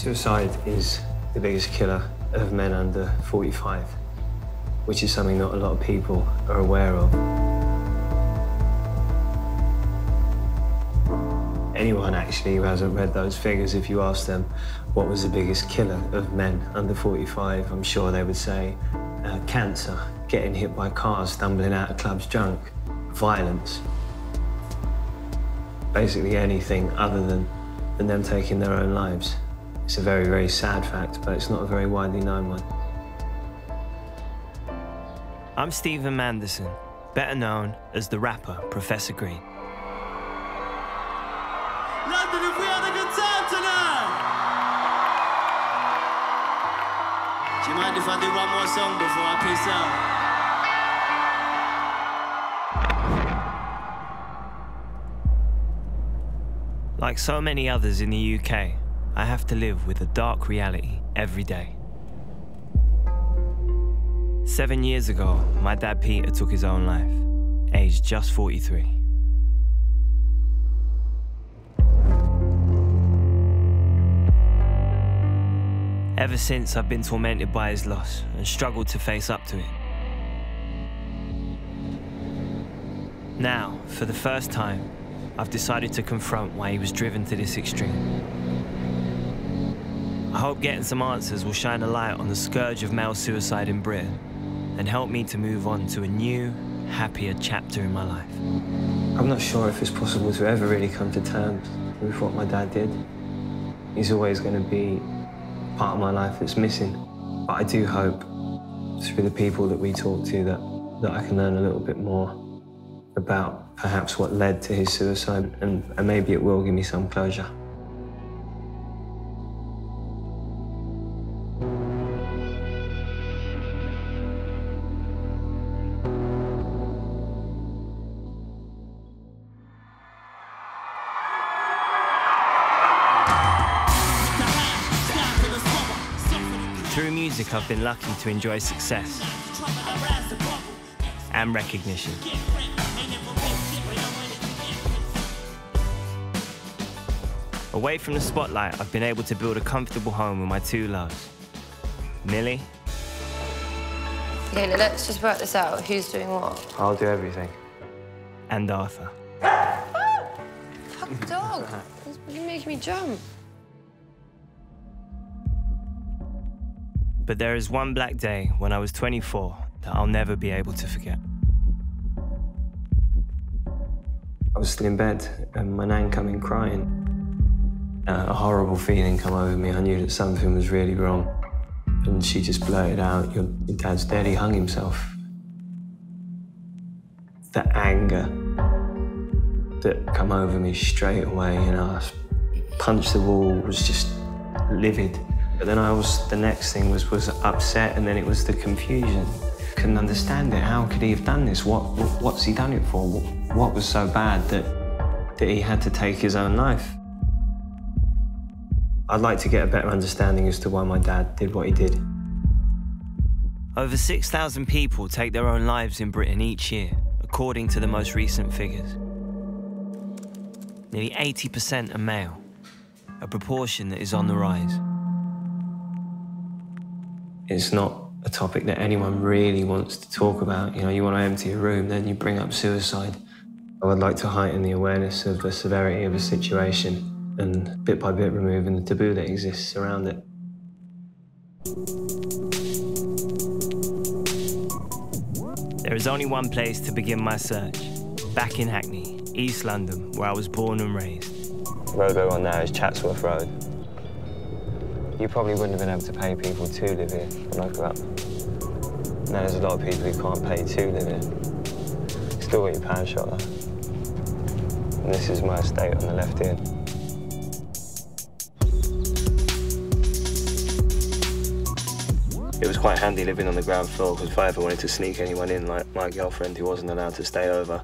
Suicide is the biggest killer of men under 45, which is something not a lot of people are aware of. Anyone actually who hasn't read those figures, if you ask them what was the biggest killer of men under 45, I'm sure they would say cancer, getting hit by cars, stumbling out of clubs drunk, violence. Basically anything other than them taking their own lives. It's a very, very sad fact, but it's not a very widely known one. I'm Stephen Manderson, better known as the rapper Professor Green. London, if we had a good time tonight! Do you mind if I do one more song before I peace out? Like so many others in the UK, I have to live with a dark reality every day. 7 years ago, my dad Peter took his own life, aged just 43. Ever since, I've been tormented by his loss and struggled to face up to it. Now, for the first time, I've decided to confront why he was driven to this extreme. I hope getting some answers will shine a light on the scourge of male suicide in Britain and help me to move on to a new, happier chapter in my life. I'm not sure if it's possible to ever really come to terms with what my dad did. He's always going to be part of my life that's missing. But I do hope, through the people that we talk to, that I can learn a little bit more about perhaps what led to his suicide, and maybe it will give me some closure. Through music, I've been lucky to enjoy success and recognition. Away from the spotlight, I've been able to build a comfortable home with my two loves, Millie. Okay, let's just work this out. Who's doing what? I'll do everything. And Arthur. Fuck, dog. You're making me jump. But there is one black day when I was 24 that I'll never be able to forget. I was still in bed and my nan come in crying. A horrible feeling come over me. I knew that something was really wrong. And she just blurted out, your dad's dead, he hung himself. The anger that come over me straight away, you know, I punched the wall, was just livid. But then the next thing was upset, and then it was the confusion. Couldn't understand it. How could he have done this? What's he done it for? What was so bad that he had to take his own life? I'd like to get a better understanding as to why my dad did what he did. Over 6,000 people take their own lives in Britain each year, according to the most recent figures. Nearly 80% are male, a proportion that is on the rise. It's not a topic that anyone really wants to talk about. You know, you want to empty a room, then you bring up suicide. I would like to heighten the awareness of the severity of a situation and bit by bit removing the taboo that exists around it. There is only one place to begin my search, back in Hackney, East London, where I was born and raised. The road we're on now is Chatsworth Road. You probably wouldn't have been able to pay people to live here when I grew up. Now there's a lot of people who can't pay to live here. Still got your pound shot though. And this is my estate on the left here. It was quite handy living on the ground floor, because if I ever wanted to sneak anyone in, like my girlfriend who wasn't allowed to stay over,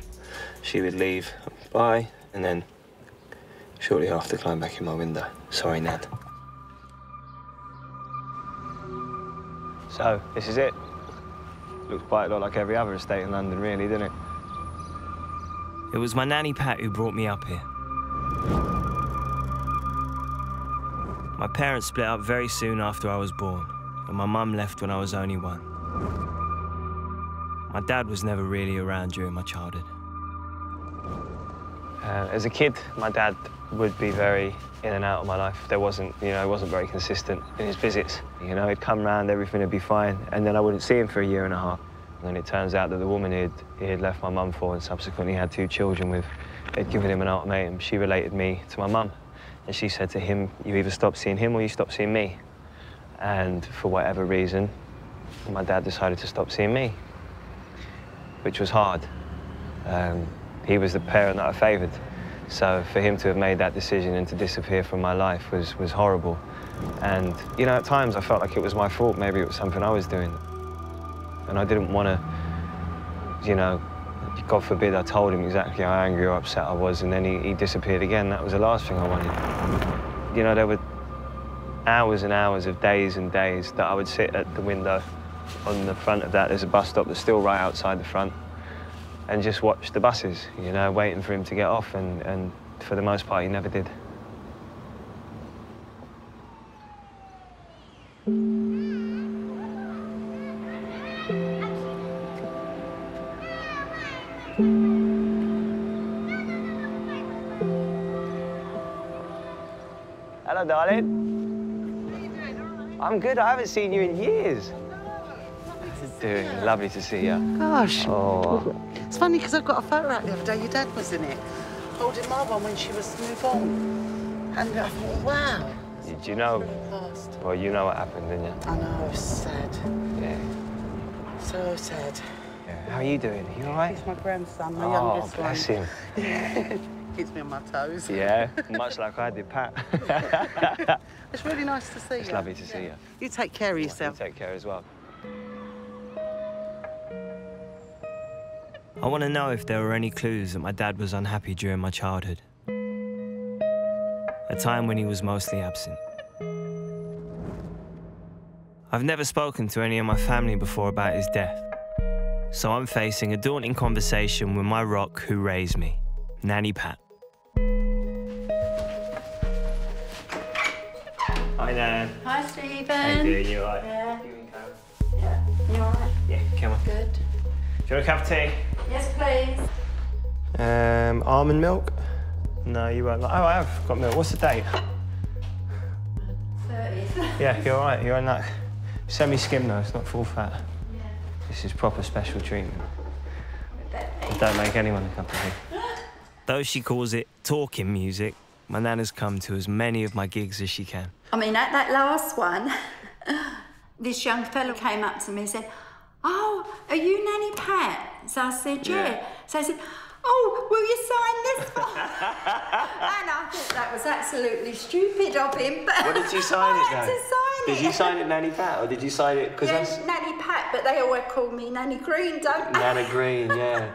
she would leave, bye, and then shortly after climb back in my window. Sorry, Nan. So, this is it. Looks quite a lot like every other estate in London, really, doesn't it? It was my nanny Pat who brought me up here. My parents split up very soon after I was born, and my mum left when I was only 1. My dad was never really around during my childhood. As a kid, my dad would be very in and out of my life. There wasn't, he wasn't very consistent in his visits. He'd come round, everything would be fine, and then I wouldn't see him for a year and a half. And it turns out that the woman he had left my mum for and subsequently had 2 children with, had given him an ultimatum. She related me to my mum, and she said to him, you either stop seeing him or you stop seeing me. And for whatever reason, my dad decided to stop seeing me, which was hard. He was the parent that I favoured. So for him to have made that decision and to disappear from my life was horrible. And, at times I felt like it was my fault. Maybe it was something I was doing. And I didn't want to, God forbid I told him exactly how angry or upset I was, and then he disappeared again. That was the last thing I wanted. There were hours and hours of days and days that I would sit at the window on the front of that. There's a bus stop that's still right outside the front, and just watch the buses, waiting for him to get off, and for the most part, he never did. Hello, darling. How are you doing? I'm good. I haven't seen you in years. Doing lovely to see you. Gosh. Oh. It's funny because I got a photo out the other day. Your dad was in it, holding my one when she was newborn. And I thought, wow. Did you know? Past. Well, you know what happened, didn't you? I know, it's sad. Yeah. So sad. Yeah. How are you doing? You all right? He's my grandson, my Oh, youngest bless one. him. Keeps me on my toes. Yeah, much like I did, Pat. It's really nice to see you. It's lovely to see you. You take care of yourself. You take care as well. I want to know if there were any clues that my dad was unhappy during my childhood. A time when he was mostly absent. I've never spoken to any of my family before about his death, so I'm facing a daunting conversation with my rock who raised me, Nanny Pat. Hi, Nan. Hi, Stephen. How you doing? You all right? Yeah. Yeah. You all right? Yeah, come on. Good. Do you want a cup of tea? Yes, please. Almond milk? No, you won't. Oh, I have got milk. What's the date? 30th. Yeah, you're all right. You're on that semi-skim though. It's not full fat. Yeah. This is proper special treatment. Don't make anyone a cup of tea. Though she calls it talking music, my nana's come to as many of my gigs as she can. I mean, at that last one, this young fellow came up to me and said, "Oh, are you Nanny Pat?" So I said, yeah. So I said, "Oh, will you sign this one?" And I thought that was absolutely stupid of him, but What did you sign it, I had though? to sign Did it. you sign it Nanny Pat, or did you sign it because that's Nanny Pat, but they always call me Nanny Green, don't they? Nana Green? Yeah.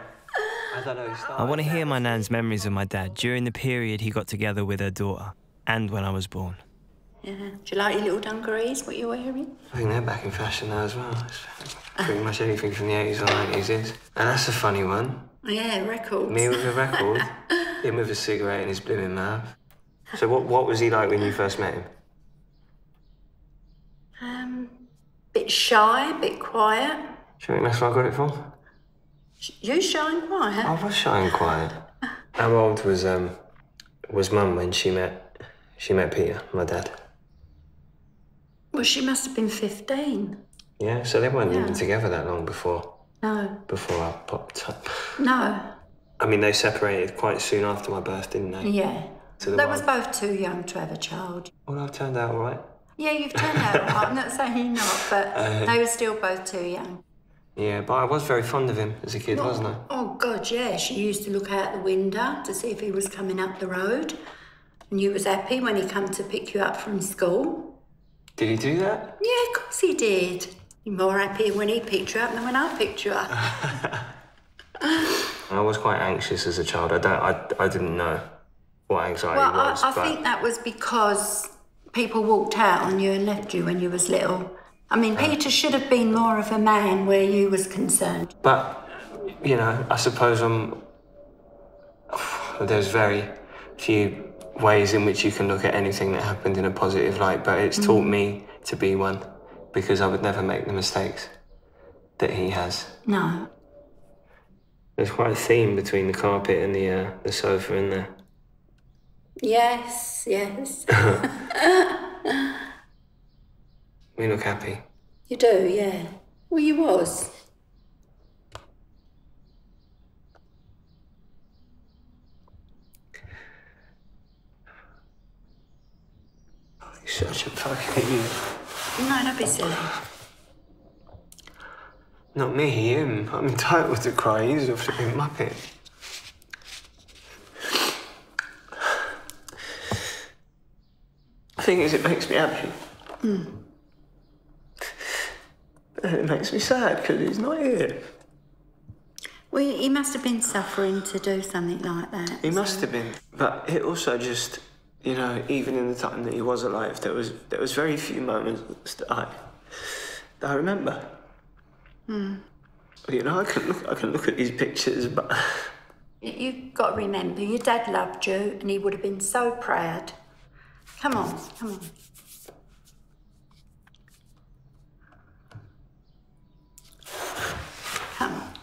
I don't know. I want to hear my nan's memories of my dad during the period he got together with her daughter, and when I was born. Yeah. Do you like your little dungarees, what you're wearing? I think they're back in fashion now as well. It's pretty much anything from the 80s or 90s is. And that's a funny one. Yeah, records. Me with a record, him with a cigarette in his blooming mouth. So what was he like when you first met him? Bit shy, bit quiet. Do you think that's what I got it from? You shy and quiet. I was shy and quiet. How old was Mum when she met Peter, my dad? Well, she must have been 15. Yeah, so they weren't even together that long before No. I popped up. No. I mean, they separated quite soon after my birth, didn't they? Yeah. To the They one. was both too young to have a child. Well, I've turned out all right. Yeah, you've turned out all right. I'm not saying you're not, but they were still both too young. Yeah, but I was very fond of him as a kid, wasn't I? Oh, God, yeah. She used to look out the window to see if he was coming up the road. And you was happy when he come to pick you up from school. Did he do that? Yeah, of course he did. You're more happy when he picked you up than when I picked you up. I was quite anxious as a child. I didn't know what anxiety was. I think that was because people walked out on you and left you when you was little. I mean, Peter should have been more of a man where you was concerned. But, I suppose there's very few ways in which you can look at anything that happened in a positive light, but it's taught me to be one, because I would never make the mistakes that he has. No. There's quite a theme between the carpet and the sofa in there. Yes, yes. We look happy. You do, yeah. Well, you was. You're such a fucking idiot. No, don't be silly. Not me, him. I'm entitled to cry. He's a flipping muppet. The thing is, it makes me happy. And it makes me sad because he's not here. Well, he must have been suffering to do something like that. He must have been. But it also just, you know, even in the time that he was alive, there was very few moments that I remember. You know, I can look at these pictures, but You've got to remember, your dad loved you and he would have been so proud. Come on, come on. Come on.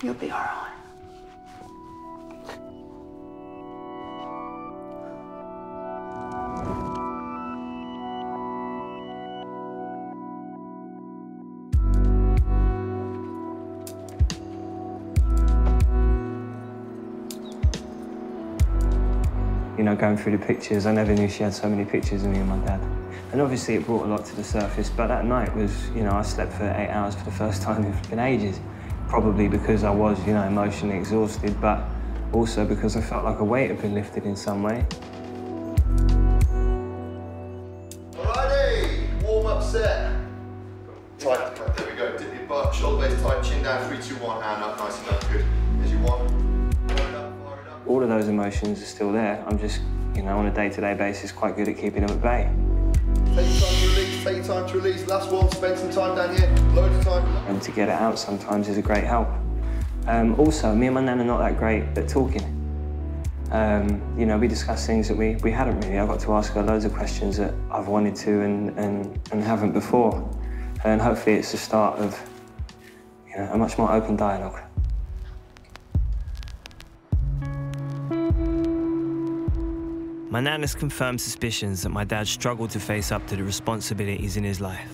You'll be all right. You know, going through the pictures, I never knew she had so many pictures of me and my dad. And obviously it brought a lot to the surface, but that night was, you know, I slept for 8 hours for the first time in ages. Probably because I was, you know, emotionally exhausted, but also because I felt like a weight had been lifted in some way. Alrighty, warm up set. Tight, there we go, dip your butt, shoulder base tight, chin down, 3, 2, 1, hand up, nice enough, good. As you want. Fire it up, fire it up. All of those emotions are still there. I'm just, you know, on a day-to-day basis, quite good at keeping them at bay. Take your time to release, take your time to release. Last one, spend some time down here, loads of time. And to get it out sometimes is a great help. Also, me and my nan are not that great at talking. You know, we discuss things that we hadn't really. I got to ask her loads of questions that I've wanted to and haven't before. And hopefully it's the start of, you know, a much more open dialogue. My nan has confirmed suspicions that my dad struggled to face up to the responsibilities in his life.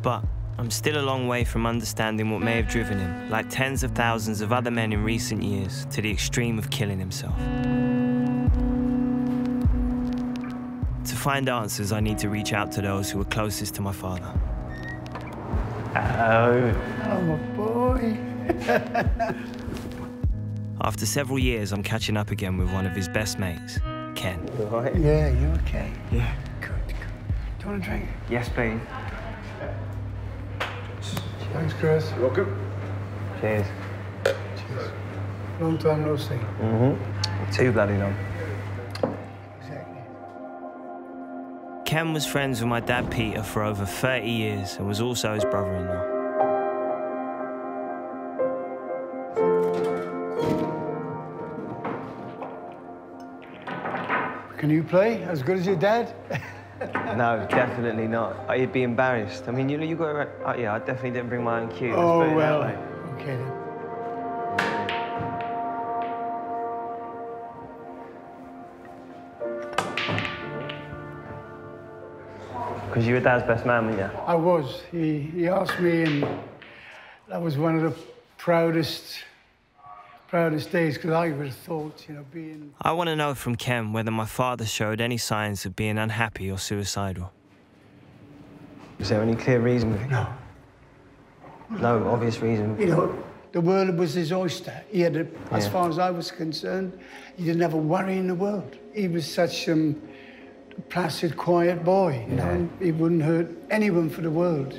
But I'm still a long way from understanding what may have driven him, like tens of thousands of other men in recent years, to the extreme of killing himself. To find answers, I need to reach out to those who were closest to my father. Oh, my boy. After several years, I'm catching up again with one of his best mates, Ken. you all right? Yeah, you okay? Yeah. Good, good. Do you want a drink? Yes, please. Thanks, Chris. You're welcome. Cheers. Cheers. Long time no see. Too bloody long. Exactly. Ken was friends with my dad, Peter, for over 30 years and was also his brother-in-law. Can you play as good as your dad? No, definitely not. He'd be embarrassed. I mean, you got to... yeah, I definitely didn't bring my own cue. Oh, Let's put it well. that way. Okay, then. Because you were Dad's best man, weren't you? I was. He asked me, and that was one of the proudest days, because I would have thought, you know, being... I want to know from Ken whether my father showed any signs of being unhappy or suicidal. Is there any clear reason? No. No obvious reason? You know, the world was his oyster. He had, as far as I was concerned, he didn't have a worry in the world. He was such a placid, quiet boy, you know, and he wouldn't hurt anyone for the world.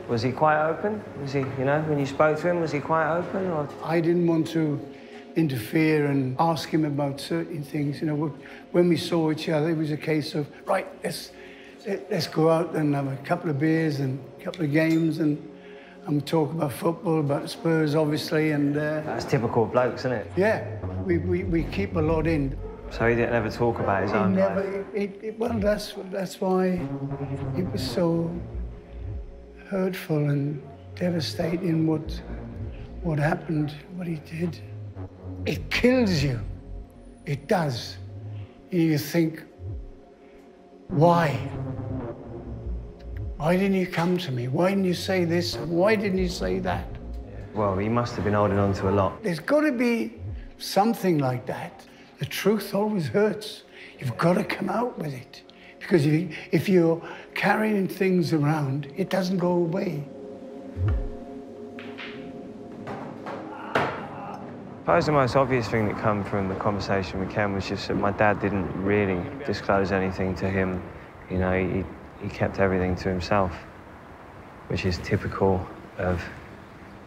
Was he quite open? Was he, you know, when you spoke to him, was he quite open, or...? I didn't want to interfere and ask him about certain things. You know, when we saw each other, it was a case of, right, let's let's go out and have a couple of beers and a couple of games and talk about football, about Spurs, obviously, and... That's typical of blokes, isn't it? Yeah, we keep a lot in. So he didn't ever talk about his own life? Well, that's why it was so hurtful and devastating what happened, what he did. It kills you. It does. You think, why? Why didn't you come to me? Why didn't you say this? Why didn't you say that? Well, he must have been holding on to a lot. There's got to be something like that. The truth always hurts. You've got to come out with it. Because if you're carrying things around, it doesn't go away. I suppose the most obvious thing that came from the conversation with Ken was just that my dad didn't really disclose anything to him. You know, he kept everything to himself, which is typical of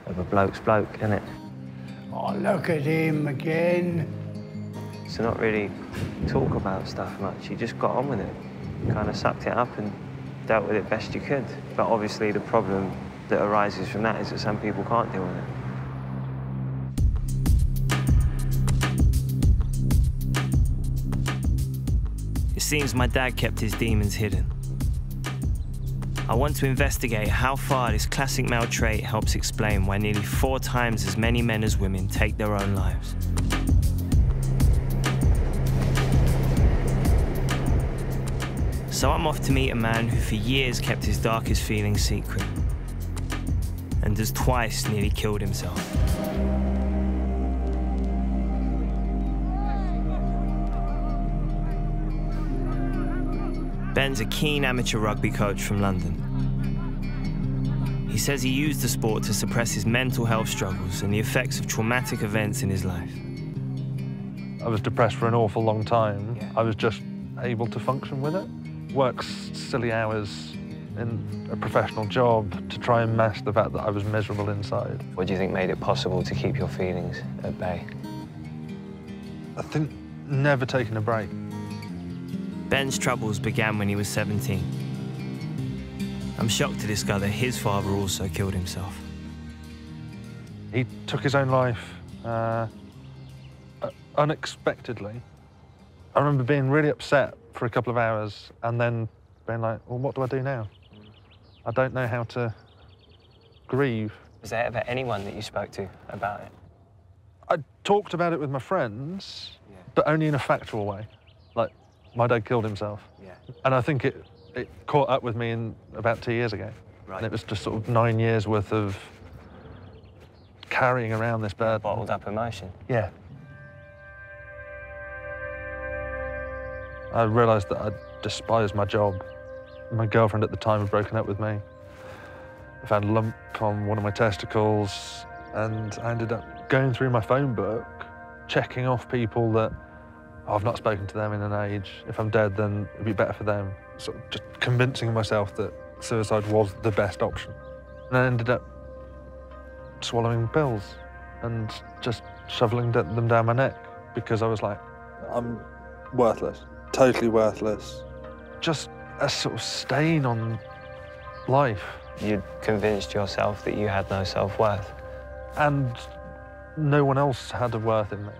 a bloke's bloke, isn't it? Oh, look at him again. So not really talk about stuff much. You just got on with it. Kind of sucked it up and dealt with it best you could. But obviously the problem that arises from that is that some people can't deal with it. It seems my dad kept his demons hidden. I want to investigate how far this classic male trait helps explain why nearly 4 times as many men as women take their own lives. So I'm off to meet a man who for years kept his darkest feelings secret and has twice nearly killed himself. Ben's a keen amateur rugby coach from London. He says he used the sport to suppress his mental health struggles and the effects of traumatic events in his life. I was depressed for an awful long time. Yeah. I was just able to function with it. Work silly hours in a professional job to try and mask the fact that I was miserable inside. What do you think made it possible to keep your feelings at bay? I think never taking a break. Ben's troubles began when he was 17. I'm shocked to discover his father also killed himself. He took his own life unexpectedly. I remember being really upset for a couple of hours and then being like, well, what do I do now? I don't know how to grieve. Was there ever anyone that you spoke to about it? I talked about it with my friends, but only in a factual way. Like, my dad killed himself. Yeah. And I think it caught up with me in about 2 years ago. Right. And it was just sort of 9 years worth of carrying around this burden. Bottled up emotion. Yeah. I realised that I despised my job. My girlfriend at the time had broken up with me. I found a lump on one of my testicles, and I ended up going through my phone book, checking off people that I've not spoken to them in an age. If I'm dead, then it'd be better for them. Sort of just convincing myself that suicide was the best option. And I ended up swallowing pills and just shoveling them down my neck because I was like, I'm worthless. Totally worthless. Just a sort of stain on life. You'd convinced yourself that you had no self-worth. And no one else had a worth in me.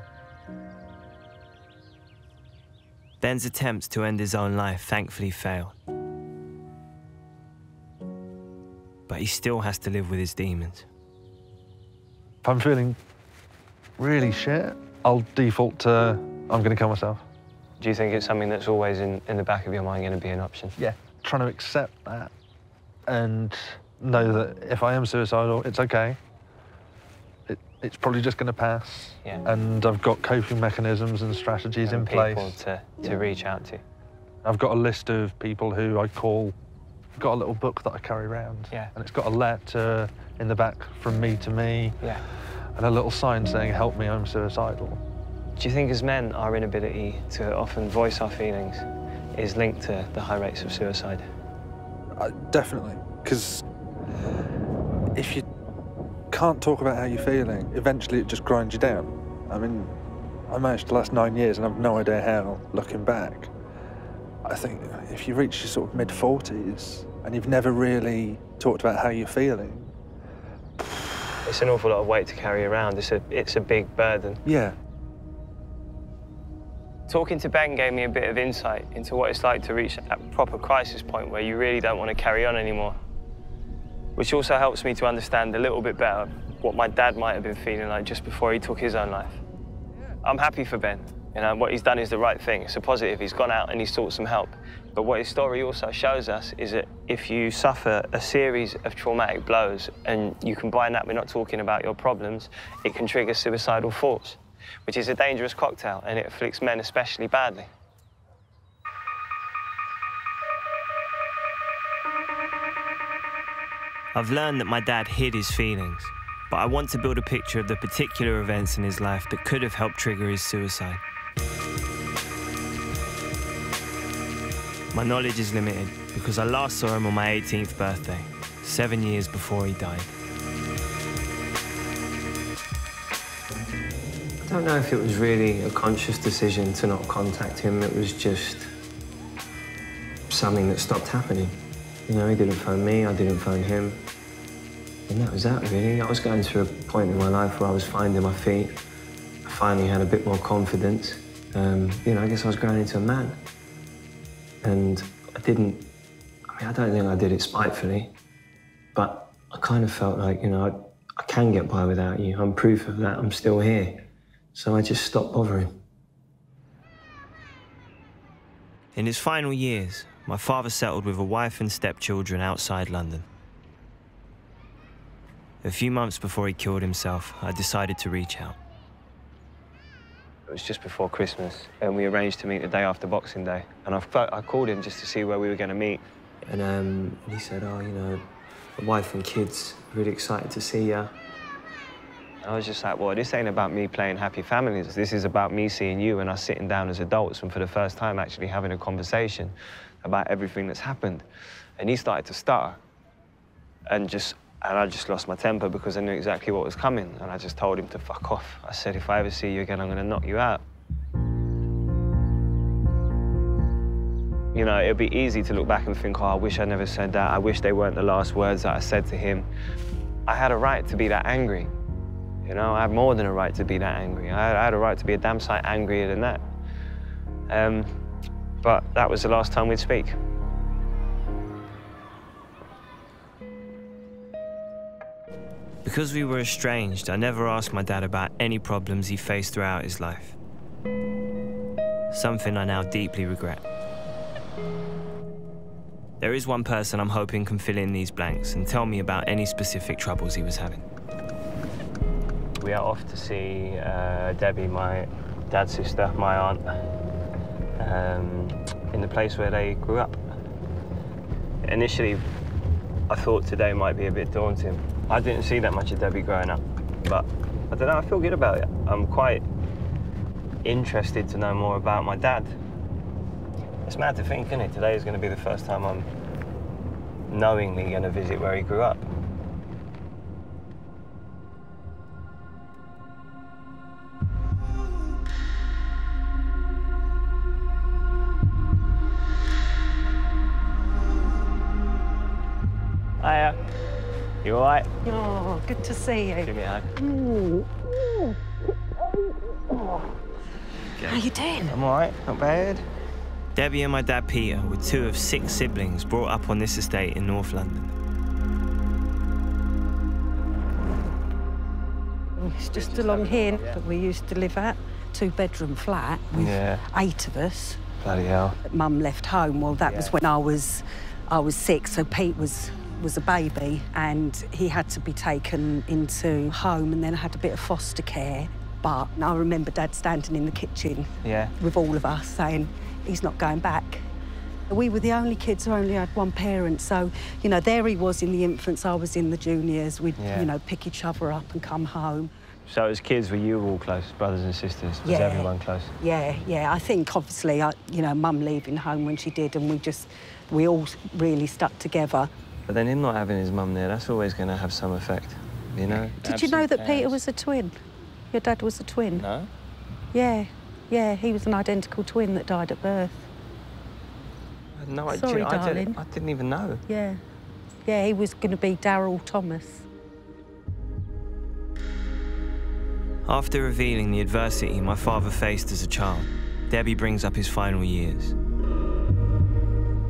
Ben's attempts to end his own life thankfully failed. But he still has to live with his demons. If I'm feeling really shit, I'll default to, I'm going to kill myself. Do you think it's something that's always in the back of your mind going to be an option? Yeah, trying to accept that and know that if I am suicidal, it's okay. It's probably just going to pass. Yeah. And I've got coping mechanisms and strategies in place. People to reach out to. I've got a list of people who I call, I've got a little book that I carry around. Yeah. And it's got a letter in the back from me to me. Yeah. And a little sign saying, help me, I'm suicidal. Do you think as men, our inability to often voice our feelings is linked to the high rates of suicide? Definitely, because if you can't talk about how you're feeling, eventually it just grinds you down. I mean, I managed to last 9 years and I've no idea how, looking back. I think if you reach your sort of mid-40s and you've never really talked about how you're feeling... It's an awful lot of weight to carry around. It's a big burden. Yeah. Talking to Ben gave me a bit of insight into what it's like to reach that proper crisis point where you really don't want to carry on anymore. Which also helps me to understand a little bit better what my dad might have been feeling like just before he took his own life. I'm happy for Ben. You know, what he's done is the right thing. It's a positive. He's gone out and he's sought some help. But what his story also shows us is that if you suffer a series of traumatic blows and you combine that with not talking about your problems, it can trigger suicidal thoughts, which is a dangerous cocktail, and it afflicts men especially badly. I've learned that my dad hid his feelings, but I want to build a picture of the particular events in his life that could have helped trigger his suicide. My knowledge is limited because I last saw him on my 18th birthday, 7 years before he died. I don't know if it was really a conscious decision to not contact him. It was just something that stopped happening. You know, he didn't phone me, I didn't phone him. And that was that, really. I was going through a point in my life where I was finding my feet. I finally had a bit more confidence. You know, I guess I was growing into a man. And I don't think I did it spitefully, but I kind of felt like, you know, I can get by without you. I'm proof of that, I'm still here. So I just stopped bothering. In his final years, my father settled with a wife and stepchildren outside London. A few months before he killed himself, I decided to reach out. It was just before Christmas, and we arranged to meet the day after Boxing Day. And I called him just to see where we were going to meet. And he said, oh, you know, the wife and kids are really excited to see you. I was just like, well, this ain't about me playing happy families. This is about me seeing you and us sitting down as adults and for the first time actually having a conversation about everything that's happened. And he started to stutter. And I just lost my temper because I knew exactly what was coming. And I just told him to fuck off. I said, if I ever see you again, I'm gonna knock you out. You know, it'd be easy to look back and think, oh, I wish I never said that. I wish they weren't the last words that I said to him. I had a right to be that angry. You know, I had more than a right to be that angry. I had a right to be a damn sight angrier than that. But that was the last time we'd speak. Because we were estranged, I never asked my dad about any problems he faced throughout his life. Something I now deeply regret. There is one person I'm hoping can fill in these blanks and tell me about any specific troubles he was having. We are off to see Debbie, my dad's sister, my aunt, in the place where they grew up. Initially, I thought today might be a bit daunting. I didn't see that much of Debbie growing up, but I don't know, I feel good about it. I'm quite interested to know more about my dad. It's mad to think, isn't it? Today is going to be the first time I'm knowingly going to visit where he grew up. Hiya. You all right? Oh, good to see you. Give me a hug. How you doing? I'm all right, not bad. Debbie and my dad Peter were 2 of 6 siblings brought up on this estate in North London. It's just along here that we used to live at, 2-bedroom flat with 8 of us. Bloody hell. Mum left home. Well, that was when I was 6, so Pete was a baby, and he had to be taken into home, and then had a bit of foster care. But I remember Dad standing in the kitchen with all of us saying, he's not going back. We were the only kids who only had one parent, so, you know, there he was in the infants, I was in the juniors. We'd, you know, pick each other up and come home. So as kids, were you all close, brothers and sisters? Was everyone close? Yeah. I think, obviously, you know, Mum leaving home when she did, and we all really stuck together. But then him not having his mum there, that's always going to have some effect, you know? Did you know that Peter was a twin? Your dad was a twin? No. Yeah, he was an identical twin that died at birth. No, Sorry, darling. I didn't even know. Yeah. Yeah, he was going to be Daryl Thomas. After revealing the adversity my father faced as a child, Debbie brings up his final years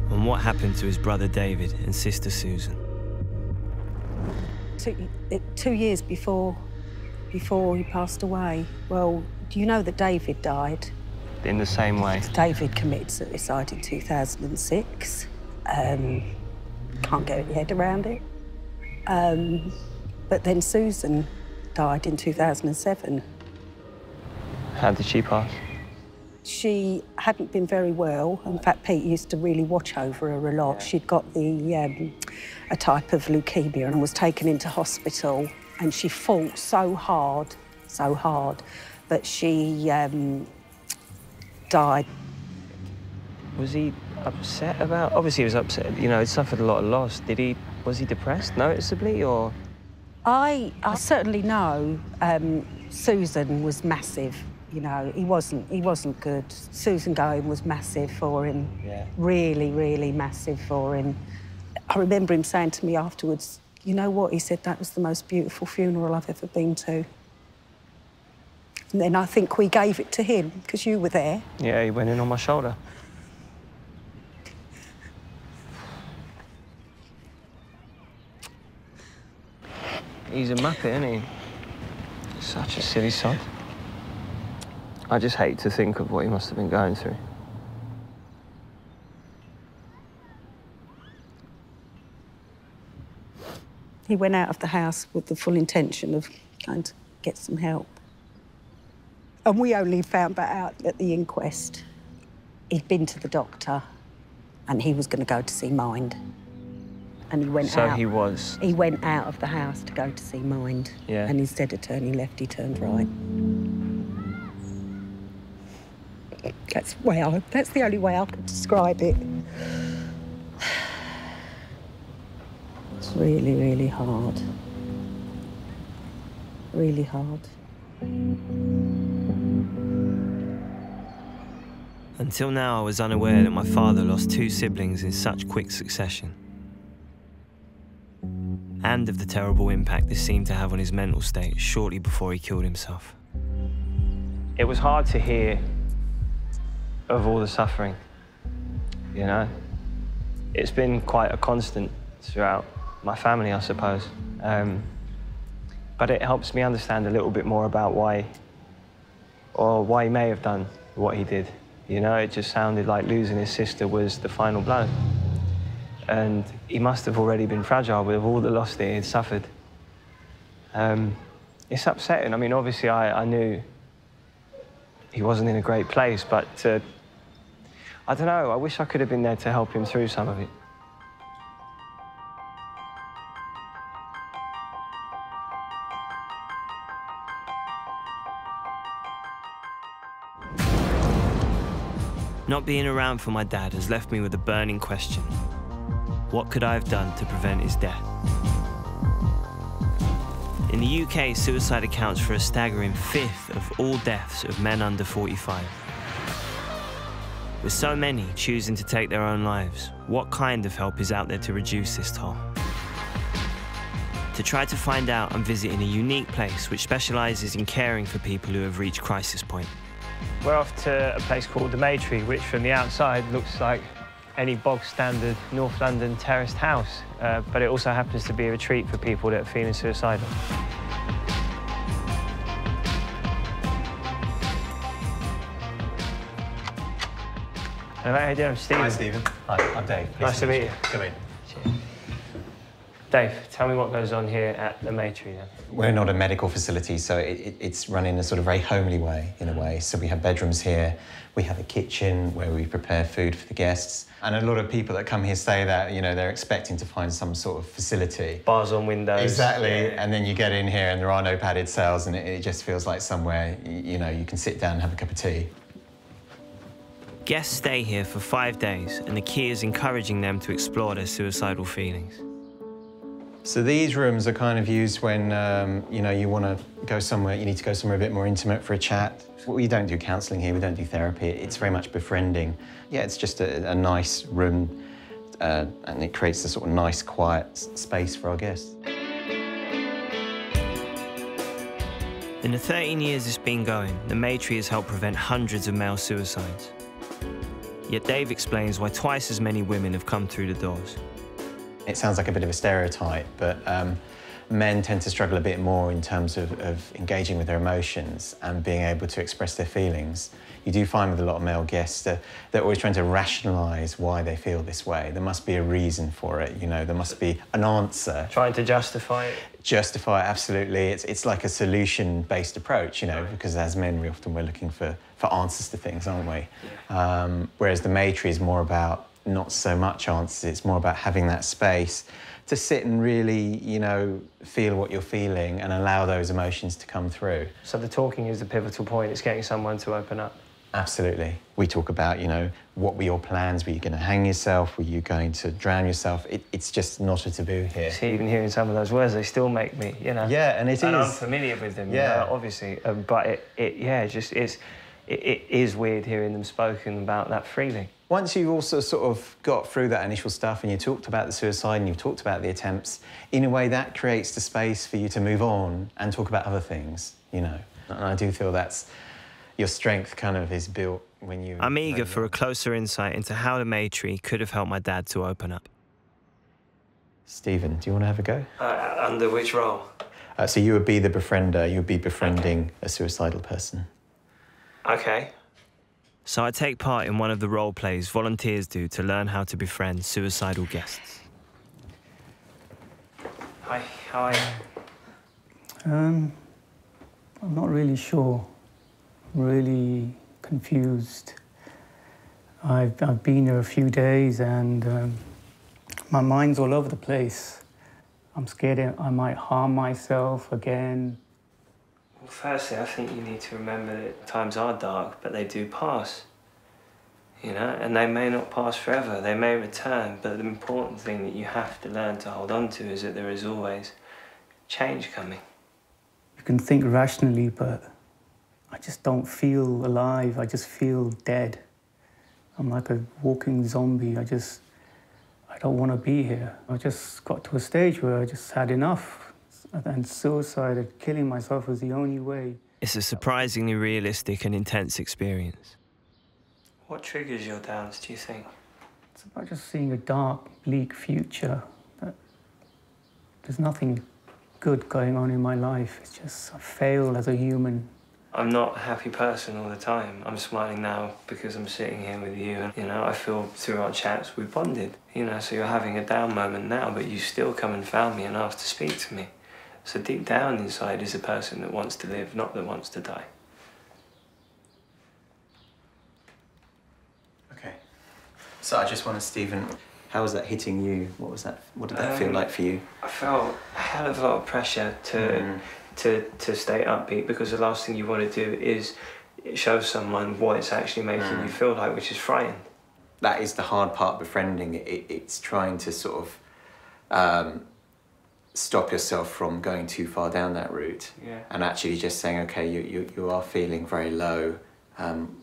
and what happened to his brother David and sister Susan. 2 years before he passed away, well, do you know that David died? In the same way. David committed suicide in 2006. Can't get your head around it. But then Susan died in 2007. How did she pass? She hadn't been very well. In fact, Pete used to really watch over her a lot. She'd got a type of leukemia and was taken into hospital, and she fought so hard, that she died. Was he upset about? Obviously, he was upset. You know, he suffered a lot of loss. Was he depressed noticeably, or? I certainly know Susan was massive. You know, he wasn't good. Susan going was massive for him. Yeah. Really, really massive for him. I remember him saying to me afterwards, you know what? He said, that was the most beautiful funeral I've ever been to. And then I think we gave it to him, because you were there. Yeah, he went in on my shoulder. He's a muppet, isn't he? Such a silly sod. I just hate to think of what he must have been going through. He went out of the house with the full intention of going to get some help. And we only found that out at the inquest. He'd been to the doctor and he was going to go to see Mind. And he went out. So he was? He went out of the house to go to see Mind. Yeah. And instead of turning left, he turned right. That's the only way I could describe it. It's really, really hard. Really hard. Until now, I was unaware that my father lost 2 siblings in such quick succession, and of the terrible impact this seemed to have on his mental state shortly before he killed himself. It was hard to hear of all the suffering, you know? It's been quite a constant throughout my family, I suppose. But it helps me understand a little bit more about why he may have done what he did. You know, it just sounded like losing his sister was the final blow. And he must have already been fragile with all the loss that he had suffered. It's upsetting. I mean, obviously, I knew he wasn't in a great place, but I don't know, I wish I could have been there to help him through some of it. Not being around for my dad has left me with a burning question. What could I have done to prevent his death? In the UK, suicide accounts for a staggering 1/5 of all deaths of men under 45. With so many choosing to take their own lives, what kind of help is out there to reduce this toll? To try to find out, I'm visiting a unique place which specialises in caring for people who have reached crisis point. We're off to a place called the Maytree, which from the outside looks like any bog-standard North London terraced house, but it also happens to be a retreat for people that are feeling suicidal. Hello, how you doing? I'm Stephen. Hi, Stephen. Hi, I'm Dave. Nice to meet you. Come in. Cheers. Dave, tell me what goes on here at the Maytree then. We're not a medical facility, so it's run in a sort of very homely way, in a way. So we have bedrooms here, we have a kitchen where we prepare food for the guests. And a lot of people that come here say that, you know, they're expecting to find some sort of facility. Bars on windows. Exactly, yeah. And then you get in here and there are no padded cells and it just feels like somewhere, you know, you can sit down and have a cup of tea. Guests stay here for 5 days, and the key is encouraging them to explore their suicidal feelings. So these rooms are kind of used when, you know, you want to go somewhere, you need to go somewhere a bit more intimate for a chat. We don't do counselling here, we don't do therapy. It's very much befriending. Yeah, it's just a nice room, and it creates a sort of nice, quiet space for our guests. In the 13 years it's been going, the Maytree has helped prevent hundreds of male suicides. Yet Dave explains why twice as many women have come through the doors. It sounds like a bit of a stereotype, but men tend to struggle a bit more in terms of engaging with their emotions and being able to express their feelings. You do find with a lot of male guests that they're always trying to rationalise why they feel this way. There must be a reason for it, you know, there must be an answer. Trying to justify it. Justify it, absolutely. It's like a solution-based approach, you know, because as men we're looking for answers to things, aren't we? Yeah. Whereas the Maytree is more about not so much answers, it's more about having that space to sit and really, you know, feel what you're feeling and allow those emotions to come through. So the talking is the pivotal point, it's getting someone to open up. Absolutely. We talk about, you know, what were your plans? Were you going to hang yourself? Were you going to drown yourself? It's just not a taboo here. See, even hearing some of those words, they still make me, you know. Yeah, and it and is. I'm familiar with them, yeah, you know, obviously. But it is weird hearing them spoken about that freely. Once you've also sort of got through that initial stuff and you talked about the suicide and you've talked about the attempts, in a way that creates the space for you to move on and talk about other things, you know. And I do feel that's your strength kind of is built when you... I'm eager for a closer insight into how the Maytree could have helped my dad to open up. Stephen, do you want to have a go? Under which role? So you would be the befriender, you would be befriending a suicidal person. Okay. So I take part in one of the role plays volunteers do to learn how to befriend suicidal guests. Hi, how are you? I'm not really sure. I'm really confused. I've been here a few days and my mind's all over the place. I'm scared I might harm myself again. Well, firstly, I think you need to remember that times are dark, but they do pass. You know, and they may not pass forever, they may return, but the important thing that you have to learn to hold on to is that there is always change coming. You can think rationally, but I just don't feel alive, I just feel dead. I'm like a walking zombie, I don't want to be here. I just got to a stage where I just had enough. And suicide and killing myself was the only way. It's a surprisingly realistic and intense experience. What triggers your downs, do you think? It's about just seeing a dark, bleak future. There's nothing good going on in my life. It's just I failed as a human. I'm not a happy person all the time. I'm smiling now because I'm sitting here with you. And, you know, I feel through our chats we've bonded. You know, so you're having a down moment now, but you still come and found me and asked to speak to me. So deep down inside is a person that wants to live, not that wants to die. Okay. So I just wonder, Stephen, how was that hitting you? What was that? What did that feel like for you? I felt a hell of a lot of pressure to stay upbeat, because the last thing you want to do is show someone what it's actually making you feel like, which is frightened. That is the hard part of befriending. It's trying to sort of stop yourself from going too far down that route. Yeah. And actually just saying, okay, you are feeling very low.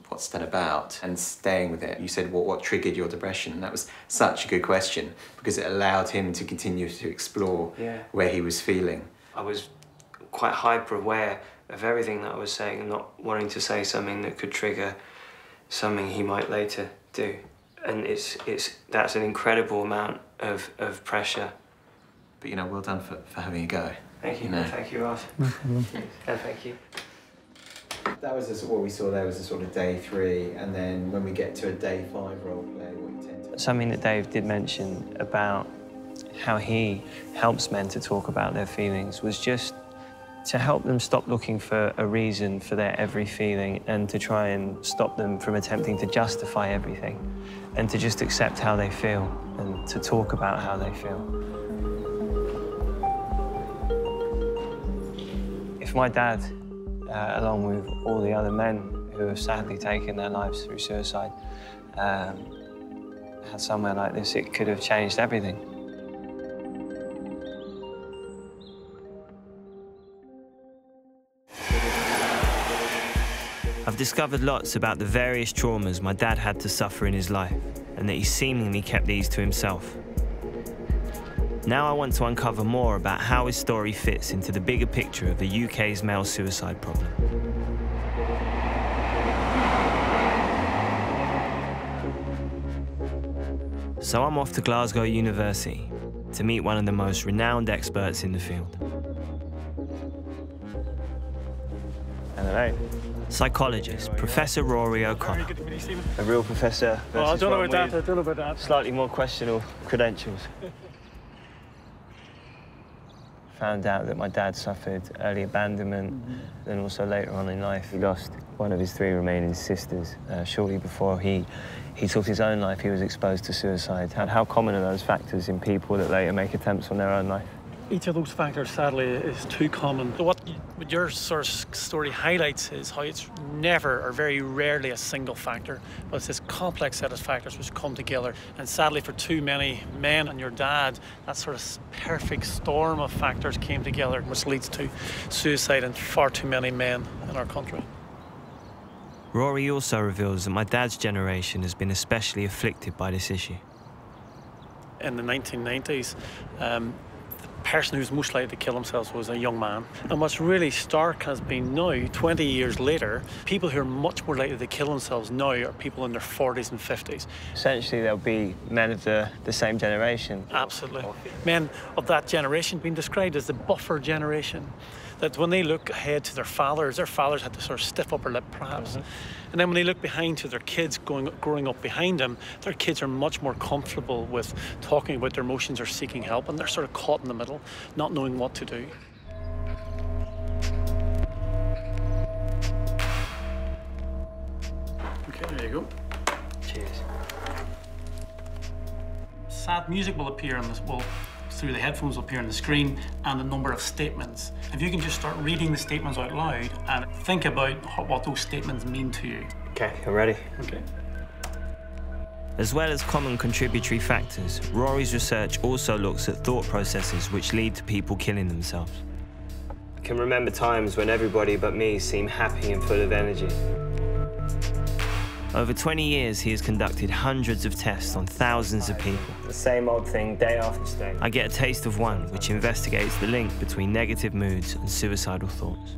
What's that about? And staying with it. You said, what triggered your depression? And that was such a good question, because it allowed him to continue to explore where he was feeling. I was quite hyper aware of everything that I was saying and not wanting to say something that could trigger something he might later do. And that's an incredible amount of pressure. But, you know, well done for having a go. Thank you. Thank you, Ralph. And thank you. That was what we saw there was a sort of day 3, and then when we get to a day 5 role play, what you tend to... Something that Dave did mention about how he helps men to talk about their feelings was just to help them stop looking for a reason for their every feeling and to try and stop them from attempting to justify everything and to just accept how they feel and to talk about how they feel. If my dad, along with all the other men who have sadly taken their lives through suicide, had somewhere like this, it could have changed everything. I've discovered lots about the various traumas my dad had to suffer in his life, and that he seemingly kept these to himself. Now I want to uncover more about how his story fits into the bigger picture of the UK's male suicide problem. So I'm off to Glasgow University to meet one of the most renowned experts in the field. Hello. Psychologist, Professor Rory O'Connor. A real professor. Oh, I don't know about that, I don't know about that. Slightly more questionable credentials. Found out that my dad suffered early abandonment, and also later on in life he lost one of his 3 remaining sisters. Shortly before he took his own life, he was exposed to suicide. How common are those factors in people that later make attempts on their own life? Each of those factors, sadly, is too common. What your sort of story highlights is how it's never or very rarely a single factor, but it's this complex set of factors which come together. And sadly, for too many men and your dad, that sort of perfect storm of factors came together, which leads to suicide in far too many men in our country. Rory also reveals that my dad's generation has been especially afflicted by this issue. In the 1990s, the person who's most likely to kill themselves was a young man. And what's really stark has been now, 20 years later, people who are much more likely to kill themselves now are people in their 40s and 50s. Essentially, there'll be men of the same generation. Absolutely. Men of that generation being described as the buffer generation. That when they look ahead to their fathers had to sort of stiff upper lip, perhaps. And then when they look behind to their kids growing up behind them, their kids are much more comfortable with talking about their emotions or seeking help, and they're sort of caught in the middle, not knowing what to do. Okay, there you go. Cheers. Sad music will appear on this wall. Through the headphones will appear on the screen, and a number of statements. If you can just start reading the statements out loud and think about what those statements mean to you. Okay, I'm ready. Okay. As well as common contributory factors, Rory's research also looks at thought processes which lead to people killing themselves. I can remember times when everybody but me seemed happy and full of energy. Over 20 years, he has conducted hundreds of tests on thousands of people. The same old thing, day after day. I get a taste of one which investigates the link between negative moods and suicidal thoughts.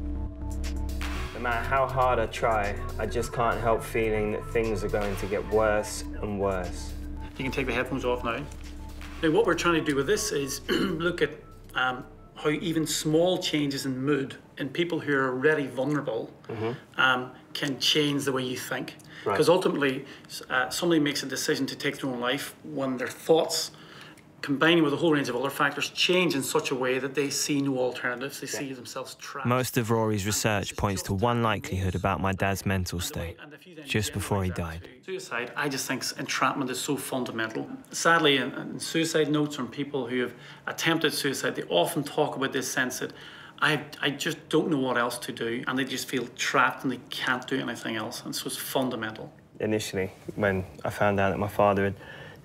No matter how hard I try, I just can't help feeling that things are going to get worse and worse. You can take the headphones off now. Now, what we're trying to do with this is look at how even small changes in mood in people who are already vulnerable can change the way you think. Because ultimately, somebody makes a decision to take their own life when their thoughts, combining with a whole range of other factors, change in such a way that they see no alternatives. They see themselves trapped. Most of Rory's research points to one likelihood about my dad's mental state, just before he died. Suicide, I just think entrapment is so fundamental. Sadly, in suicide notes from people who have attempted suicide, they often talk about this sense that I just don't know what else to do, and they just feel trapped and they can't do anything else, and so it's fundamental. Initially, when I found out that my father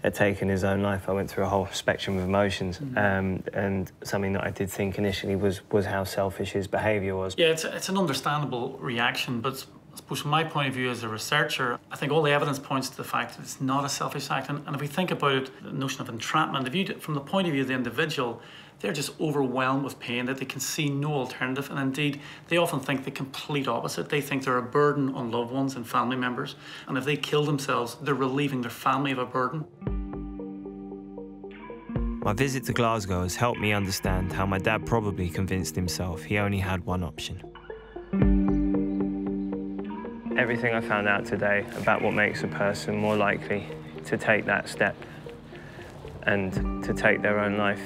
had taken his own life, I went through a whole spectrum of emotions, and something that I did think initially was how selfish his behaviour was. Yeah, it's an understandable reaction, but I suppose from my point of view as a researcher, I think all the evidence points to the fact that it's not a selfish act, and if we think about it, the notion of entrapment, from the point of view of the individual, they're just overwhelmed with pain, that they can see no alternative, and indeed, they often think the complete opposite. They think they're a burden on loved ones and family members, and if they kill themselves, they're relieving their family of a burden. My visit to Glasgow has helped me understand how my dad probably convinced himself he only had one option. Everything I found out today about what makes a person more likely to take that step and to take their own life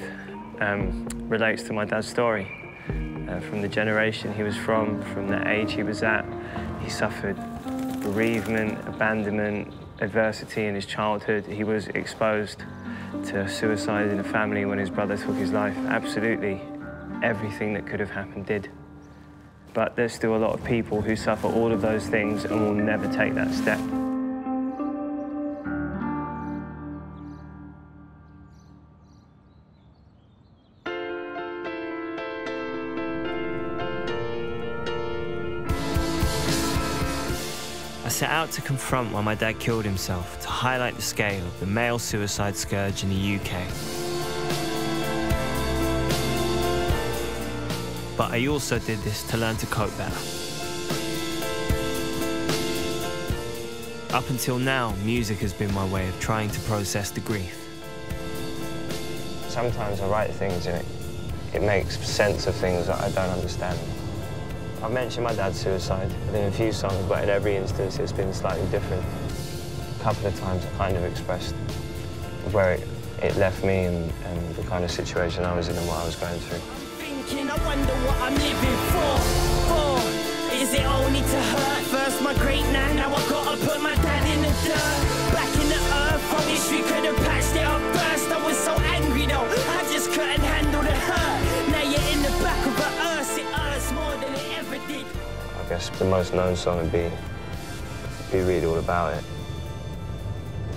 relates to my dad's story. From the generation he was from the age he was at, he suffered bereavement, abandonment, adversity in his childhood. He was exposed to suicide in the family when his brother took his life. Absolutely everything that could have happened did. But there's still a lot of people who suffer all of those things and will never take that step. set out to confront why my dad killed himself, to highlight the scale of the male suicide scourge in the UK. But I also did this to learn to cope better. Up until now, music has been my way of trying to process the grief. Sometimes I write things and it makes sense of things that I don't understand. I've mentioned my dad's suicide in a few songs, but in every instance it's been slightly different. A couple of times I kind of expressed where it left me and the kind of situation I was in and what I was going through. I wonder what I'm living for. Is it only to hurt? First my great nan, now I gotta put my dad in the dirt. Back in the earth, I wish we could have patched it up first. I was so angry though, I just couldn't handle the hurt. Now you're in the back of a hearse, it hurts more than it ever did. I guess the most known song would be Read All About It.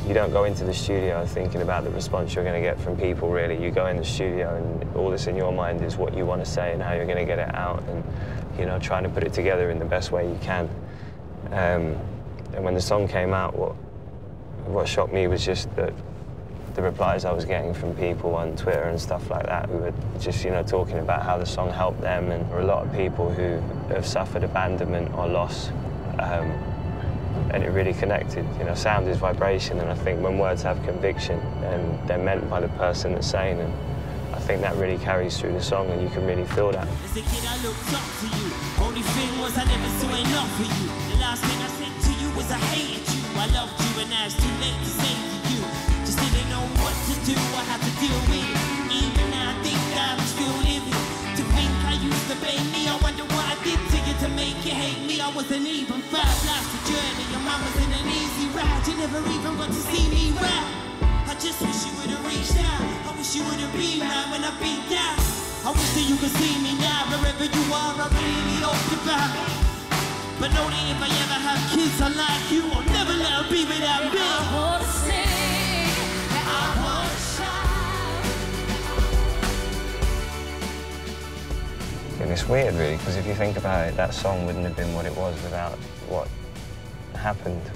You don't go into the studio thinking about the response you're going to get from people, really. You go in the studio and all that's in your mind is what you want to say and how you're going to get it out and, you know, trying to put it together in the best way you can. And when the song came out, what shocked me was just the replies I was getting from people on Twitter and stuff like that who were just, you know, talking about how the song helped them. And there are a lot of people who have suffered abandonment or loss. And it really connected. You know, sound is vibration, and I think when words have conviction and they're meant by the person that's saying them, I think that really carries through the song and you can really feel that. As a kid I looked up to you. Only thing was I never saw enough for you. The last thing I said to you was I hated you. I loved you and now it's too late to say to you. Just didn't know what to do, I had to deal with it. Even now I think I'm still living. To think I used to blame me, I wonder what I did to you to make you hate me. I wasn't even fair, life's a journey. Your mum was in an easy ride, you never even got to see me rap. I just wish you would've reached out. I wish you would've been right when I've been down. I wish that you could see me now, wherever you are, I really hope you're back. But know that if I ever have kids like you, I'll never let them be without me. I wanna sing, I wanna shout. And it's weird, really, because if you think about it, that song wouldn't have been what it was without what happened.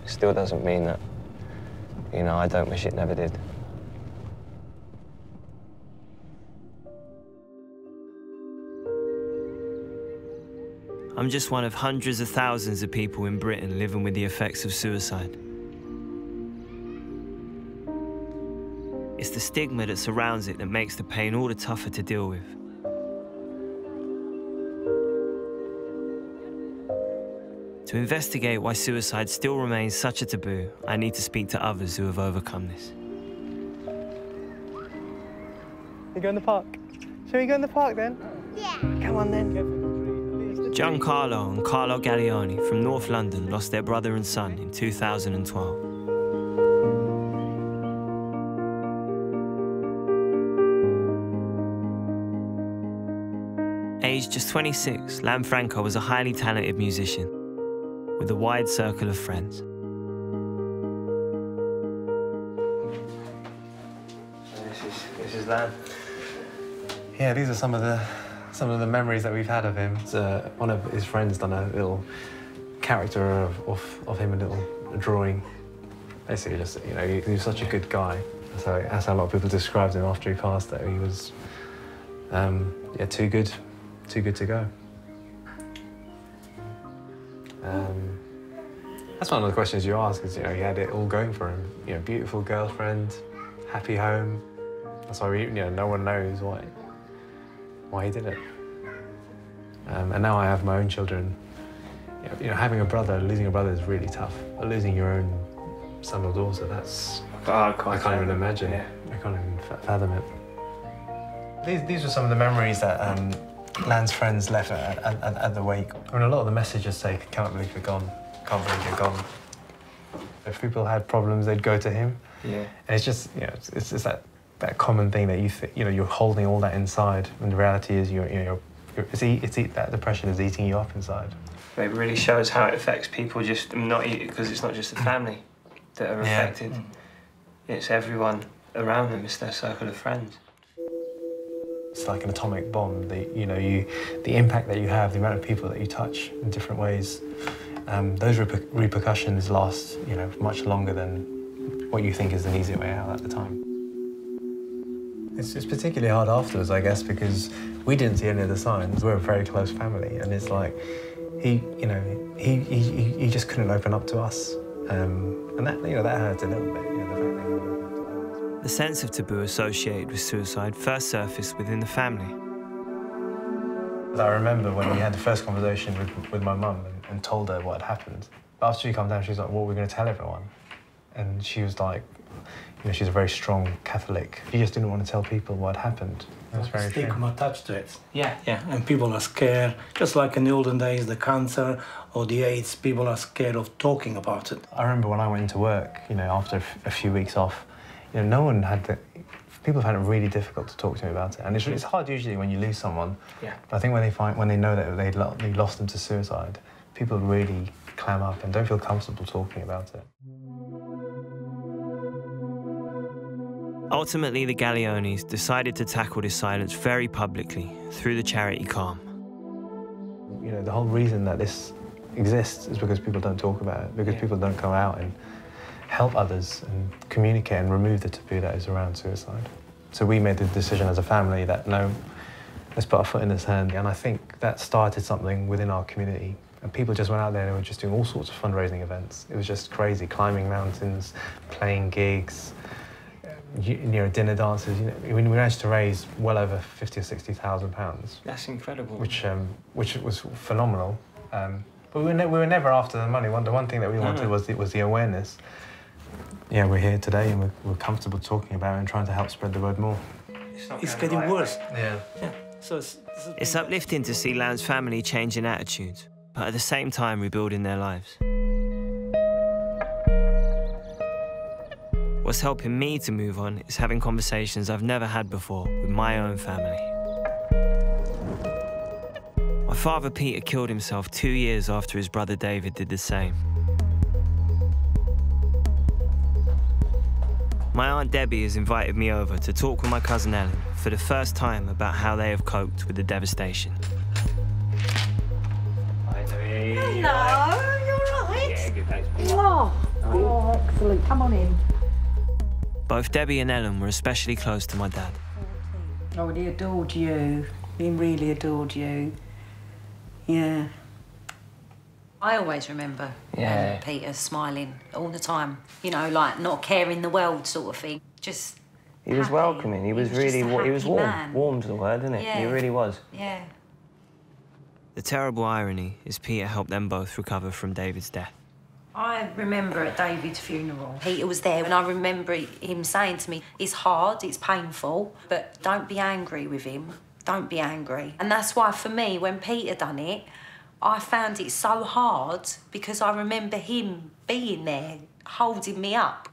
It still doesn't mean that, you know, I don't wish it never did. I'm just one of hundreds of thousands of people in Britain living with the effects of suicide. It's the stigma that surrounds it that makes the pain all the tougher to deal with. To investigate why suicide still remains such a taboo, I need to speak to others who have overcome this. We go in the park? Shall we go in the park then? Yeah. Come on then. Giancarlo and Carlo Gaglioni from North London lost their brother and son in 2012. Aged just 26, Lanfranco was a highly talented musician with a wide circle of friends. This is Lan. Yeah, these are some of the memories that we've had of him. One of his friends done a little character of him, a little drawing. Basically, just, you know, he was such a good guy. So that's how a lot of people described him after he passed. That he was, yeah, too good to go. That's one of the questions you ask. Is, you know, he had it all going for him. You know, beautiful girlfriend, happy home. That's why you know, no one knows why he did it. And now I have my own children. You know, having a brother, losing a brother is really tough. But losing your own son or daughter, that's I can't even imagine. Yeah. I can't even fathom it. These were some of the memories that Lan's friends left at the wake. I mean, a lot of the messages say, "Can't believe you're gone. Can't believe you're gone." If people had problems, they'd go to him. Yeah. And it's just, you know, it's just that common thing that you know, you're holding all that inside, and the reality is that depression is eating you up inside. It really shows how it affects people, just because it's not just the family that are affected. It's everyone around them, it's their circle of friends. It's like an atomic bomb. The impact that you have, the amount of people that you touch in different ways, those repercussions last, much longer than what you think is an easy way out at the time. It's particularly hard afterwards, I guess, because we didn't see any of the signs. We're a very close family, and it's like he just couldn't open up to us, and that that hurt a little bit. The sense of taboo associated with suicide first surfaced within the family. I remember when we had the first conversation with my mum and told her what had happened. After she came down, she was like, "What are we going to tell everyone?" And she was like, she's a very strong Catholic. She just didn't want to tell people what had happened. It was very stigma attached to it. Yeah. And people are scared, just like in the olden days, the cancer or the AIDS, people are scared of talking about it. I remember when I went into work, after a few weeks off, people found it really difficult to talk to me about it. And it's hard usually when you lose someone. Yeah. But I think when they know that they lost them to suicide, people really clam up and don't feel comfortable talking about it. Ultimately, the Galleones decided to tackle this silence very publicly through the charity Calm. The whole reason that this exists is because people don't talk about it, because people don't go out and help others and communicate and remove the taboo that is around suicide. So we made the decision as a family that, no, let's put our foot in the sand. And I think that started something within our community. And people just went out there and were just doing all sorts of fundraising events. It was just crazy, climbing mountains, playing gigs, dinner dances. We managed to raise well over £50,000 or £60,000. That's incredible. Which was phenomenal. But we were never after the money. The one thing that we wanted was the awareness. Yeah, we're here today and we're comfortable talking about it and trying to help spread the word more. It's getting worse. Yeah. So it's uplifting to see Lan's family changing attitudes, but at the same time rebuilding their lives. What's helping me to move on is having conversations I've never had before with my own family. My father Peter killed himself 2 years after his brother David did the same. My Aunt Debbie has invited me over to talk with my cousin Ellen for the first time about how they have coped with the devastation. Hi, Debbie. Hello, you all right? Yeah, good, thanks. Oh, excellent. Come on in. Both Debbie and Ellen were especially close to my dad. Oh, he adored you. He really adored you. Yeah. I always remember Peter smiling all the time. Like not caring the world sort of thing. Just He was welcoming. He was really he was warm. man. Warm's the word, isn't it? Yeah. He really was. Yeah. The terrible irony is Peter helped them both recover from David's death. I remember at David's funeral, Peter was there, and I remember him saying to me, "It's hard, it's painful, but don't be angry with him. Don't be angry." And that's why, for me, when Peter done it, I found it so hard because I remember him being there, holding me up.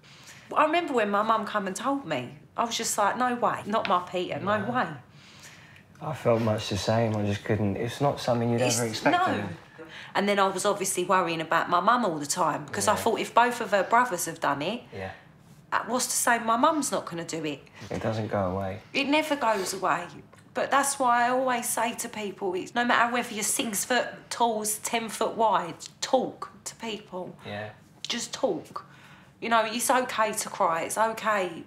I remember when my mum came and told me, I was just like, no way, not my Peter, no way. I felt much the same. I just couldn't. It's not something you'd ever expect of him. And then I was obviously worrying about my mum all the time because I thought if both of her brothers have done it, what's to say my mum's not going to do it? It doesn't go away. It never goes away. But that's why I always say to people, it's no matter whether you're 6 foot tall, 10 foot wide, talk to people. Yeah. Just talk. It's okay to cry. It's okay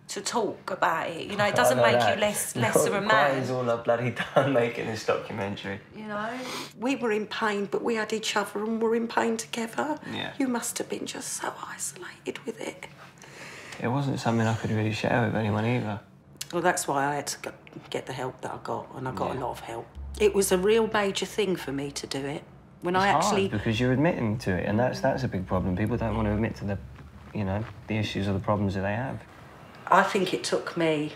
to talk about it. It doesn't make you less of a man. Crying's all I've bloody done making this documentary. We were in pain, but we had each other and were in pain together. Yeah. You must have been just so isolated with it. It wasn't something I could really share with anyone either. Well, that's why I had to get the help that I got, and I got a lot of help. It was a real major thing for me to do it. It's hard because you're admitting to it, and that's a big problem. People don't want to admit to the issues or the problems that they have. I think it took me,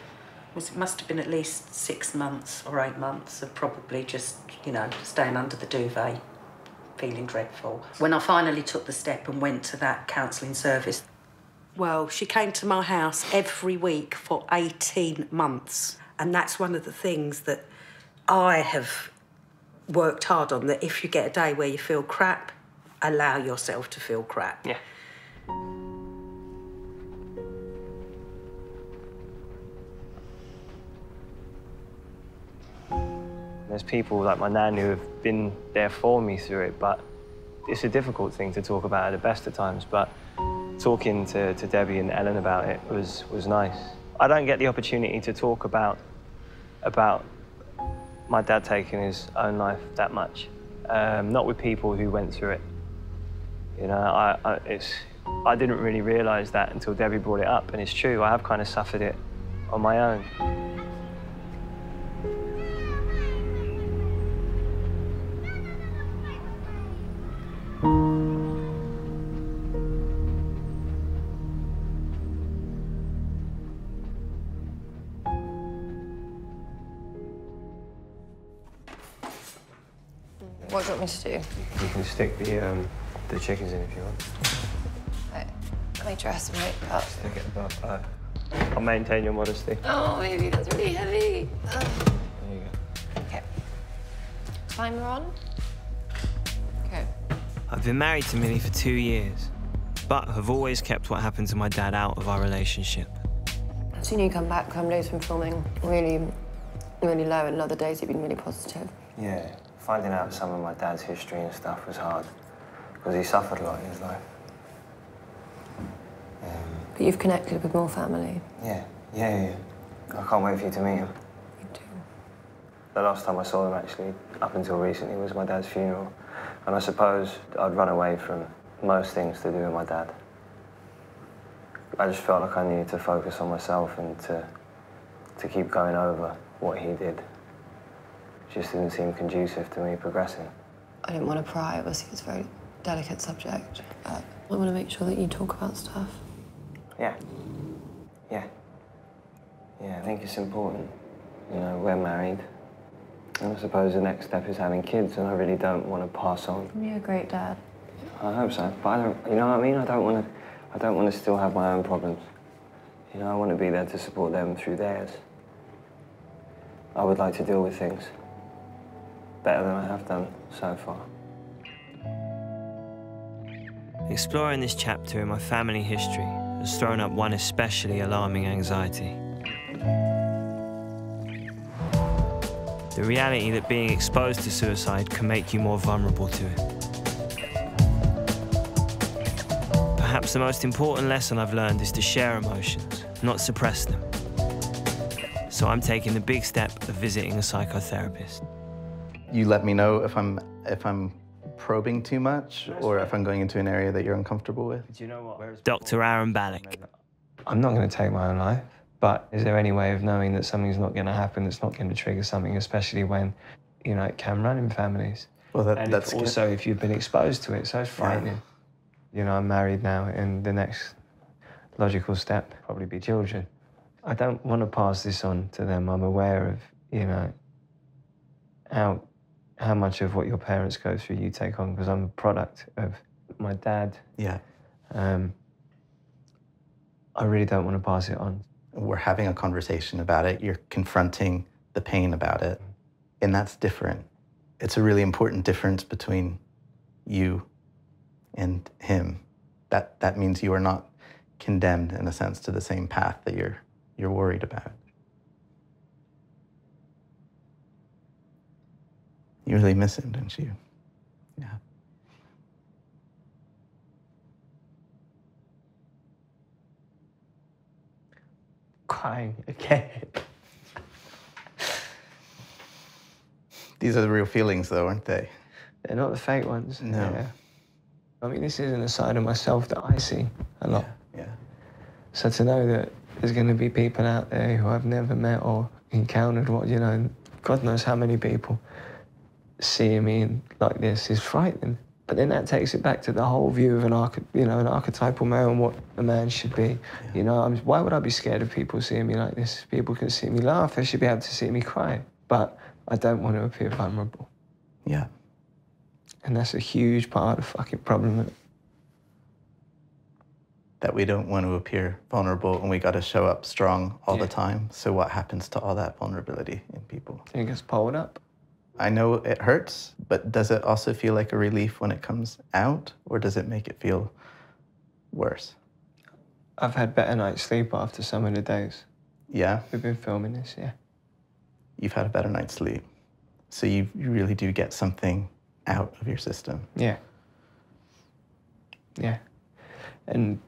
it must have been at least 6 months or 8 months of probably just, staying under the duvet, feeling dreadful. When I finally took the step and went to that counselling service, well, she came to my house every week for 18 months. And that's one of the things that I have worked hard on, that if you get a day where you feel crap, allow yourself to feel crap. Yeah. There's people like my nan who have been there for me through it, but it's a difficult thing to talk about at the best of times, but talking to Debbie and Ellen about it was nice. I don't get the opportunity to talk about my dad taking his own life that much, not with people who went through it. You know, I didn't really realise that until Debbie brought it up, and it's true, I have kind of suffered it on my own. What do you want me to do? You can stick the chickens in if you want. Right. Let me dress right up. Stick it above. I'll maintain your modesty. Oh, maybe that's really heavy. There you go. Okay. Timer on. Okay. I've been married to Millie for 2 years, but have always kept what happened to my dad out of our relationship. Soon you come back, some days from filming really, really low, and other days you've been really positive. Yeah, finding out some of my dad's history and stuff was hard, because he suffered a lot in his life. But you've connected with more family. Yeah. I can't wait for you to meet him. Me too. The last time I saw him, actually, up until recently, was my dad's funeral. And I suppose I'd run away from most things to do with my dad. I just felt like I needed to focus on myself and to keep going over what he did. It just didn't seem conducive to me progressing. I didn't want to pry, obviously it's a very delicate subject, but I want to make sure that you talk about stuff. Yeah, I think it's important. You know, we're married. And I suppose the next step is having kids, and I really don't want to pass on. You're a great dad. I hope so, but I don't, you know what I mean? I don't want to still have my own problems. You know, I want to be there to support them through theirs. I would like to deal with things better than I have done so far. Exploring this chapter in my family history has thrown up one especially alarming anxiety. The reality that being exposed to suicide can make you more vulnerable to it. Perhaps the most important lesson I've learned is to share emotions, not suppress them. So I'm taking the big step of visiting a psychotherapist. You let me know if I'm probing too much or if I'm going into an area that you're uncomfortable with. Do you know what? Dr. Aaron Ballack. I'm not going to take my own life, but is there any way of knowing that something's not going to happen, that's not going to trigger something, especially when, you know, it can run in families? Well, that's also if you've been exposed to it, so it's frightening. Yeah. You know, I'm married now, and the next logical step probably be children. I don't want to pass this on to them. I'm aware of, you know, how much of what your parents go through you take on, because I'm a product of my dad. Yeah. I really don't want to pass it on. We're having a conversation about it. You're confronting the pain about it, and that's different. It's a really important difference between you and him. That means you are not condemned, in a sense, to the same path that you're worried about. You really miss him, don't you? Yeah. Crying again. These are the real feelings, though, aren't they? They're not the fake ones. No. Yeah. I mean, this isn't a side of myself that I see a lot. Yeah. So to know that there's going to be people out there who I've never met or encountered, what, you know, God knows how many people seeing me like this is frightening. But then that takes it back to the whole view of an archetypal male and what a man should be. Yeah. You know, why would I be scared of people seeing me like this? If people can see me laugh, they should be able to see me cry. But I don't want to appear vulnerable. Yeah. And that's a huge part of the fucking problem. That we don't want to appear vulnerable and we got to show up strong all the time. So what happens to all that vulnerability in people? It gets pulled up. I know it hurts, but does it also feel like a relief when it comes out, or does it make it feel worse? I've had better night's sleep after some of the days. Yeah? We've been filming this, yeah. You've had a better night's sleep. So you really do get something out of your system. Yeah. Yeah. And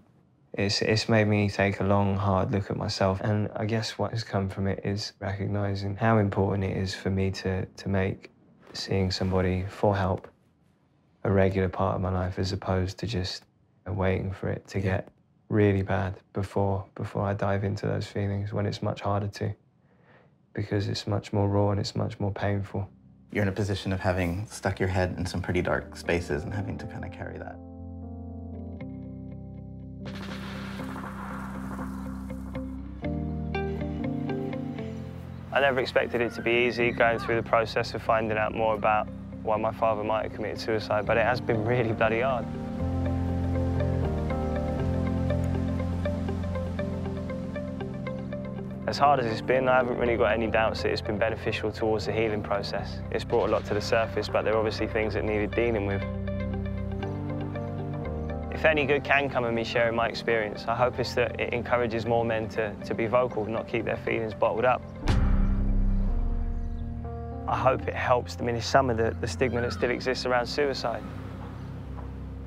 it's made me take a long, hard look at myself. And I guess what has come from it is recognising how important it is for me to make seeing somebody for help a regular part of my life, as opposed to just waiting for it to get really bad before I dive into those feelings, when it's much harder to, because it's much more raw and it's much more painful. You're in a position of having stuck your head in some pretty dark spaces and having to kind of carry that. I never expected it to be easy, going through the process of finding out more about why my father might have committed suicide, but it has been really bloody hard. As hard as it's been, I haven't really got any doubts that it's been beneficial towards the healing process. It's brought a lot to the surface, but there are obviously things that needed dealing with. If any good can come of me sharing my experience, I hope it's that it encourages more men to be vocal, not keep their feelings bottled up. I hope it helps diminish some of the stigma that still exists around suicide.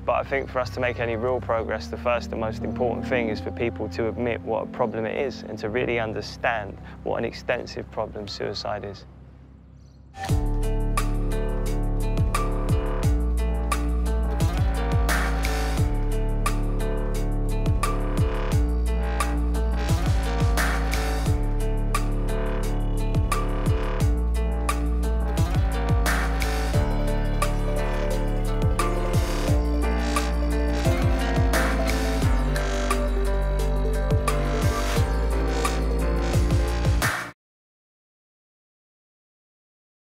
But I think for us to make any real progress, the first and most important thing is for people to admit what a problem it is and to really understand what an extensive problem suicide is.